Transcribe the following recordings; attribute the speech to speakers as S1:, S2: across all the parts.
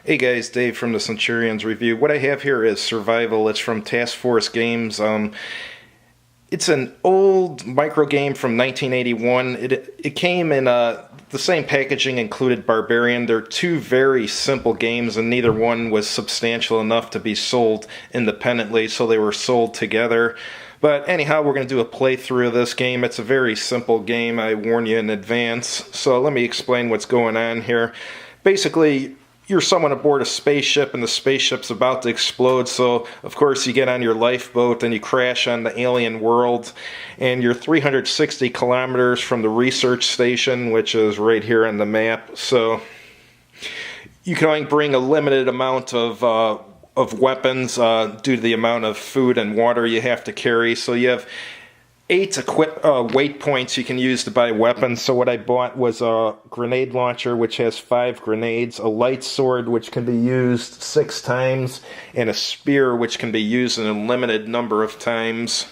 S1: Hey guys, Dave from the Centurions Review. What I have here is Survival. It's from Task Force Games. It's an old micro game from 1981. It came in the same packaging included Barbarian. They're two very simple games, and neither one was substantial enough to be sold independently, so they were sold together. But anyhow, we're going to do a playthrough of this game. It's a very simple game, I warn you in advance. So let me explain what's going on here. Basically, you're someone aboard a spaceship and the spaceship's about to explode, so of course you get on your lifeboat and you crash on the alien world, and you're 360 kilometers from the research station, which is right here on the map. So you can only bring a limited amount of weapons due to the amount of food and water you have to carry. So you have 8 weight points you can use to buy weapons. So what I bought was a grenade launcher, which has 5 grenades, a light sword, which can be used 6 times, and a spear, which can be used in a limited number of times.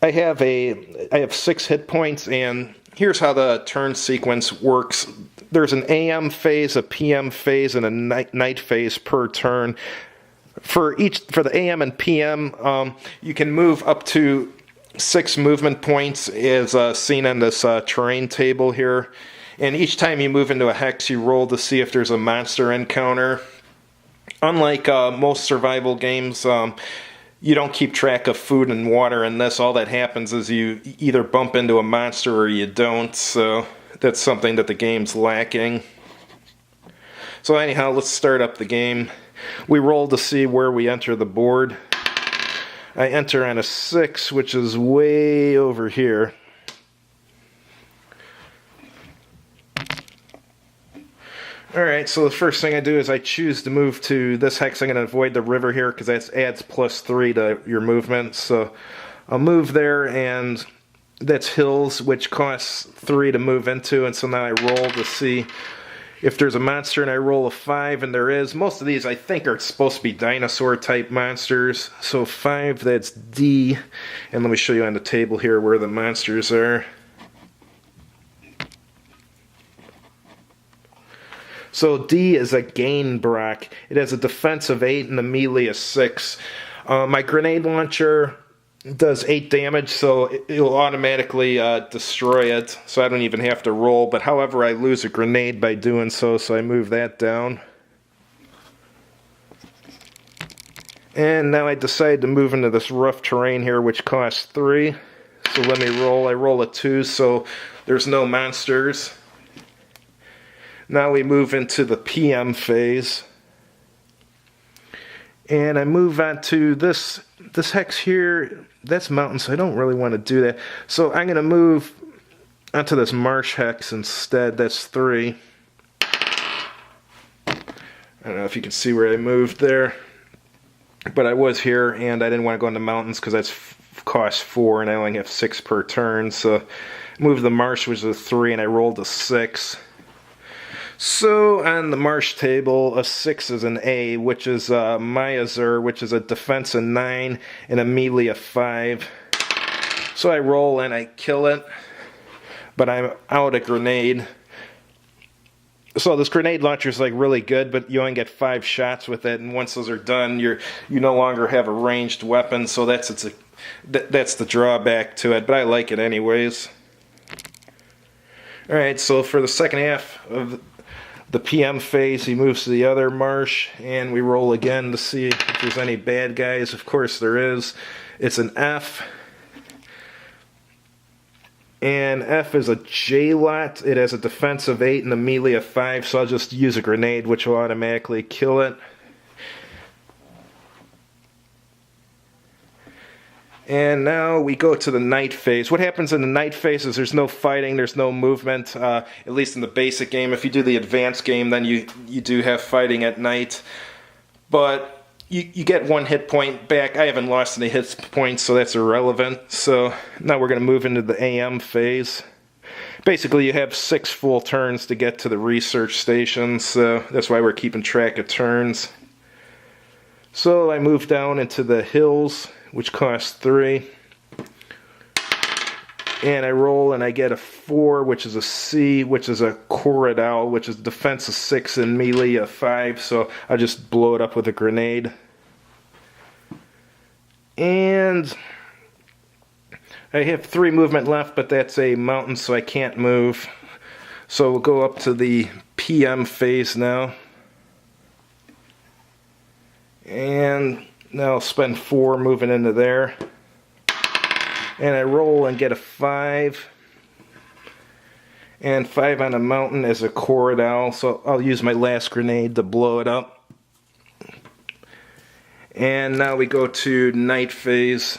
S1: I have 6 hit points, and here's how the turn sequence works. There's an AM phase, a PM phase, and a night phase per turn. For the AM and PM, you can move up to 6 movement points, as seen on this terrain table here. And each time you move into a hex, you roll to see if there's a monster encounter. Unlike most survival games, you don't keep track of food and water in this. All that happens is you either bump into a monster or you don't. So that's something that the game's lacking. So anyhow, let's start up the game. We roll to see where we enter the board. I enter on a 6, which is way over here. Alright, so the first thing I do is I choose to move to this hex. I'm going to avoid the river here because that adds +3 to your movement. So I'll move there, and that's hills, which costs 3 to move into. And so now I roll to see if there's a monster, and I roll a 5, and there is. Most of these I think are supposed to be dinosaur type monsters. So 5, that's D. And let me show you on the table here where the monsters are. So D is a Gainbrock. It has a defense of 8 and a melee of 6. My grenade launcher does 8 damage, so it'll automatically destroy it, so I don't even have to roll. But however, I lose a grenade by doing so, so I move that down. And now I decide to move into this rough terrain here, which costs 3. So let me roll. I roll a 2, so there's no monsters. Now we move into the PM phase. And I move on to this hex here. That's mountain, so I don't really want to do that. So I'm going to move onto this marsh hex instead. That's 3. I don't know if you can see where I moved there. But I was here, and I didn't want to go into mountains because that's cost 4, and I only have 6 per turn. So I moved the marsh, which was a 3, and I rolled a 6. So on the marsh table, a 6 is an A, which is Myazur, which is a defense of 9 and a melee of 5. So I roll and I kill it, but I'm out a grenade. So this grenade launcher is like really good, but you only get 5 shots with it, and once those are done, you no longer have a ranged weapon. So that's the drawback to it, but I like it anyways. All right, so for the second half of the PM phase, he moves to the other marsh, and we roll again to see if there's any bad guys. Of course there is. It's an F. And F is a J-Lot. It has a defense of 8 and a melee of 5, so I'll just use a grenade, which will automatically kill it. And now we go to the night phase. What happens in the night phase is there's no fighting, there's no movement, at least in the basic game. If you do the advanced game, then you do have fighting at night. But you get 1 hit point back. I haven't lost any hit points, so that's irrelevant. So now we're going to move into the AM phase. Basically, you have 6 full turns to get to the research station, so that's why we're keeping track of turns. So I move down into the hills, which cost 3. And I roll and I get a 4, which is a C, which is a Corridal, which is defense of 6 and melee of 5. So I just blow it up with a grenade. And I have 3 movement left, but that's a mountain, so I can't move. So we'll go up to the PM phase now. And now I'll spend 4 moving into there. And I roll and get a 5. And 5 on a mountain as a Corridal, so I'll use my last grenade to blow it up. And now we go to night phase.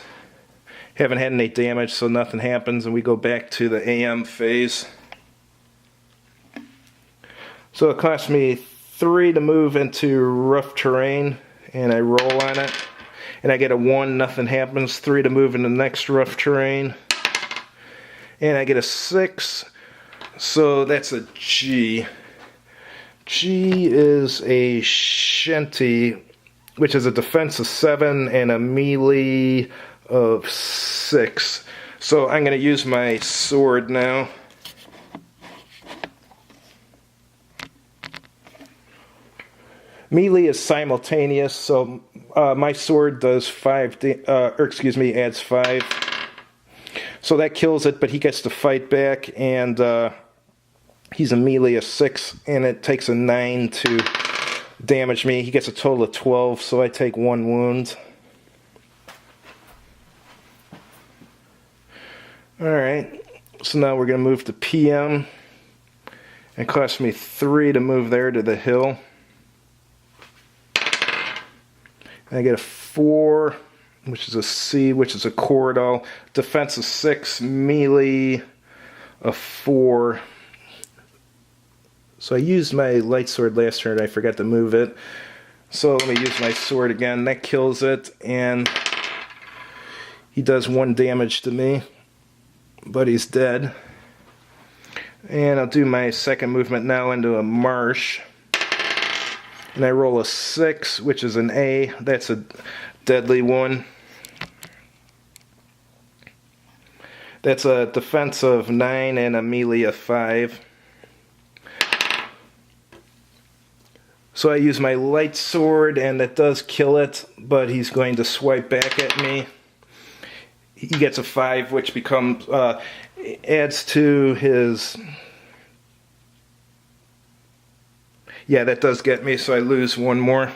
S1: Haven't had any damage, so nothing happens, and we go back to the AM phase. So it costs me 3 to move into rough terrain, and I roll on it. And I get a 1, nothing happens. 3 to move into the next rough terrain. And I get a 6, so that's a G. G is a Shenty, which is a defense of 7 and a melee of 6. So I'm going to use my sword now. Melee is simultaneous, so my sword does 5, adds 5. So that kills it, but he gets to fight back, and he's a melee of 6, and it takes a 9 to damage me. He gets a total of 12, so I take 1 wound. Alright, so now we're going to move to PM. It costs me 3 to move there to the hill. I get a 4, which is a C, which is a Corridal. Defense of 6, melee of 4. So I used my light sword last turn, I forgot to move it. So let me use my sword again. That kills it, and he does 1 damage to me. But he's dead. And I'll do my second movement now into a marsh. And I roll a 6, which is an A. That's a deadly one. That's a defense of 9 and a melee of 5. So I use my light sword, and that does kill it, but he's going to swipe back at me. He gets a 5, which becomes adds to his. Yeah, that does get me, so I lose 1 more.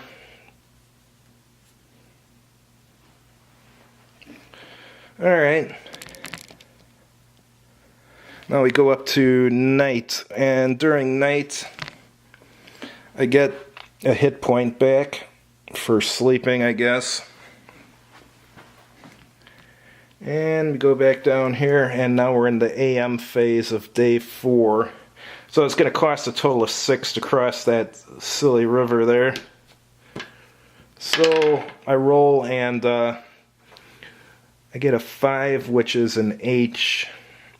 S1: Alright. Now we go up to night, and during night I get a hit point back for sleeping, I guess. And we go back down here, and now we're in the AM phase of day 4. So it's going to cost a total of 6 to cross that silly river there. So I roll, and I get a 5, which is an H.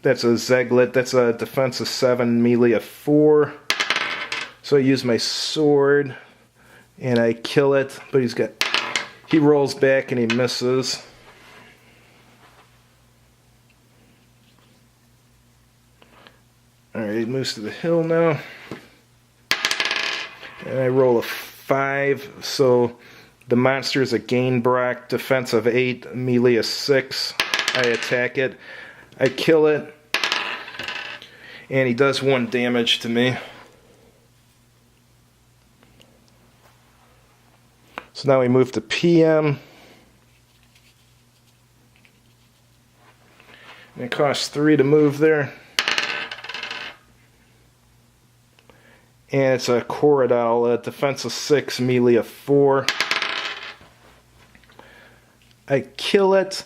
S1: That's a Zeglet. That's a defense of 7, melee of 4. So I use my sword, and I kill it, but he rolls back and he misses. Alright, he moves to the hill now. And I roll a 5, so the monster is a Gainbrock, defense of 8, melee of 6. I attack it. I kill it. And he does 1 damage to me. So now we move to PM. And it costs 3 to move there. And it's a Corridal, a defense of 6, melee of 4. I kill it,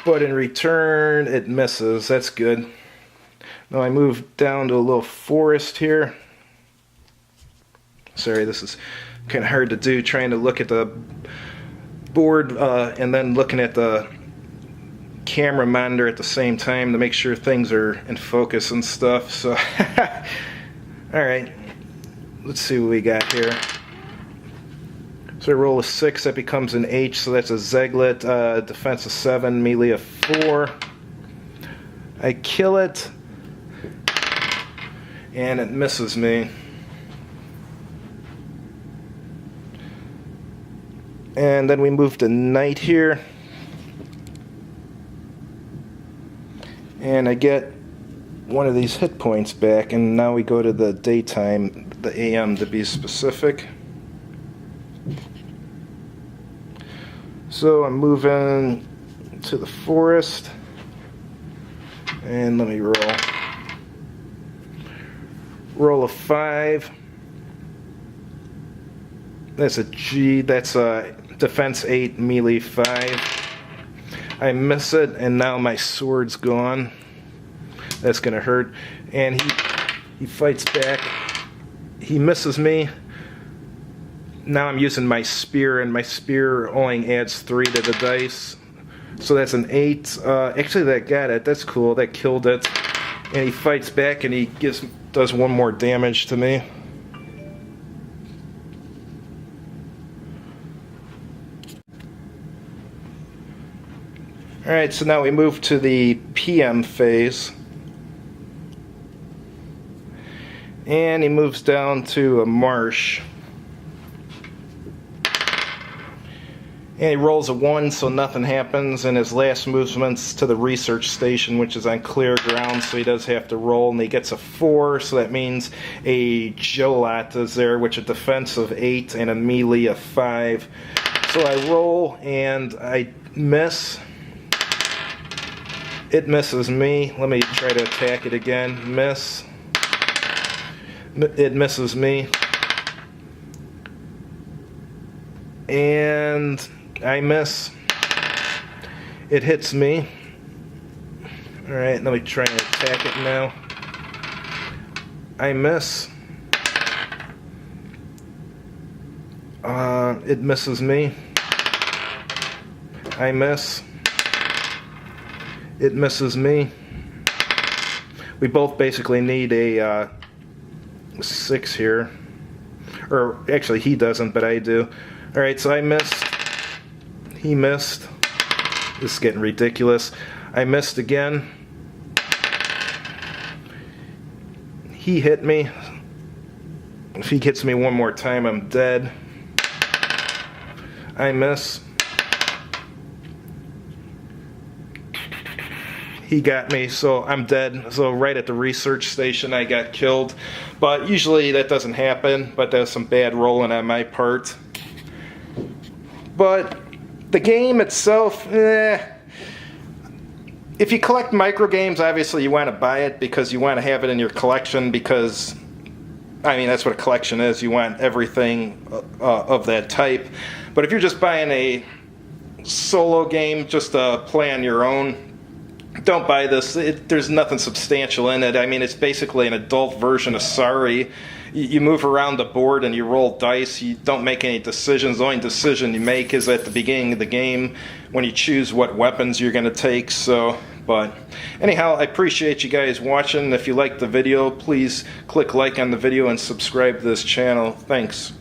S1: but in return it misses. That's good. Now I move down to a little forest here. Sorry, this is kind of hard to do, trying to look at the board and then looking at the camera monitor at the same time to make sure things are in focus and stuff. So alright, let's see what we got here. So I roll a 6, that becomes an H, so that's a Zeglet, defense of 7, melee of 4. I kill it, and it misses me. And then we move to night here, and I get one of these hit points back, and now we go to the daytime, the AM to be specific. So I'm moving to the forest, and let me roll. Roll a 5. That's a G, that's a defense 8, melee 5. I miss it, and now my sword's gone. That's gonna hurt. And he fights back. He misses me. Now I'm using my spear, and my spear only adds 3 to the dice. So that's an 8. Actually, that got it. That's cool. That killed it. And he fights back, and he does 1 more damage to me. Alright, so now we move to the PM phase. And he moves down to a marsh. And he rolls a 1, so nothing happens, and his last movement's to the research station, which is on clear ground, so he does have to roll, and he gets a 4, so that means a Jolot is there, which is a defense of 8 and a melee of 5. So I roll, and I miss. It misses me. Let me try to attack it again. Miss. It misses me. And I miss. It hits me. Alright, let me try and attack it now. I miss. It misses me. I miss. It misses me. We both basically need a 6 here. Or actually he doesn't, but I do. Alright, so I missed. He missed. This is getting ridiculous. I missed again. He hit me. If he hits me 1 more time, I'm dead. I miss. He got me, so I'm dead. So right at the research station I got killed. But usually that doesn't happen, but there's some bad rolling on my part. But the game itself, if you collect micro games, obviously you want to buy it because you want to have it in your collection, because I mean that's what a collection is. You want everything of that type. But if you're just buying a solo game just to play on your own, don't buy this. There's nothing substantial in it. I mean, it's basically an adult version of Sorry. You move around the board and you roll dice. You don't make any decisions. The only decision you make is at the beginning of the game when you choose what weapons you're going to take. But anyhow, I appreciate you guys watching. If you liked the video, please click like on the video and subscribe to this channel. Thanks.